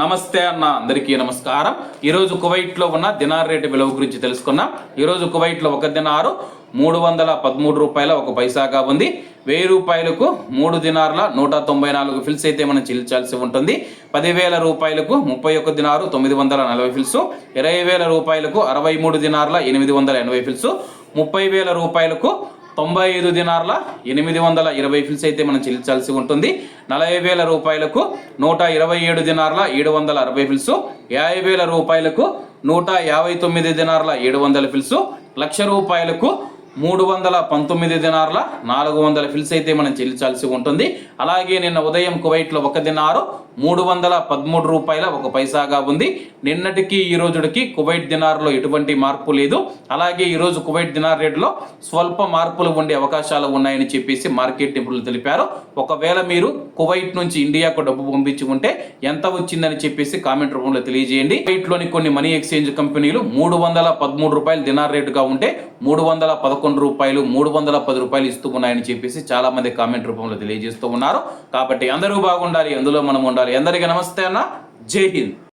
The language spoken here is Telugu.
నమస్తే అన్న, అందరికీ నమస్కారం. ఈరోజు కువైట్లో ఉన్న దినార్ రేటు విలువ గురించి తెలుసుకున్నాం. ఈరోజు కువైట్లో ఒక దినారు 313 రూపాయల 1 పైసాగా ఉంది. 1000 రూపాయలకు 3 దినార్ల 194 ఫిల్స్ అయితే మనం చెల్లించాల్సి ఉంటుంది. 10,000 రూపాయలకు 31 దినారు 940 ఫిల్స్, 20,000 రూపాయలకు 63 దినార్ల 880 ఫిల్స్, 30,000 రూపాయలకు 95 దినార్ల 820 ఫిల్స్ అయితే మనం చెల్లించాల్సి ఉంటుంది. 40,000 రూపాయలకు 127 దినార్ల 760 ఫిల్స్, 50,000 రూపాయలకు 159 దినార్ల 700 ఫిల్స్, 1,00,000 రూపాయలకు 319 దినార్ల 400 ఫిల్స్ అయితే మనం చెల్లించాల్సి ఉంటుంది. అలాగే నిన్న ఉదయం కువైట్లో ఒక దినారు 313 రూపాయల 1 పైసాగా ఉంది. నిన్నటికి ఈ రోజుకి కువైట్ దినార్లో ఎటువంటి మార్పు లేదు. అలాగే ఈరోజు కువైట్ దినార్ రేటులో స్వల్ప మార్పులు ఉండే అవకాశాలు ఉన్నాయని చెప్పేసి మార్కెట్ నిపుణులు తెలిపారు. ఒకవేళ మీరు కువైట్ నుంచి ఇండియాకు డబ్బు పంపించి ఉంటే ఎంత వచ్చిందని చెప్పేసి కామెంట్ రూపంలో తెలియజేయండి. కువైట్లోని కొన్ని మనీ ఎక్స్చేంజ్ కంపెనీలు 313 రూపాయలు దినార్ రేటుగా ఉంటే 311 రూపాయలు 310 రూపాయలు ఇస్తూ ఉన్నాయని చెప్పేసి చాలా మంది కామెంట్ రూపంలో తెలియజేస్తూ ఉన్నారు. కాబట్టి అందరూ బాగుండాలి, అందులో మనం ఉండాలి. అందరికీ నమస్తే అన్న, జై హింద్.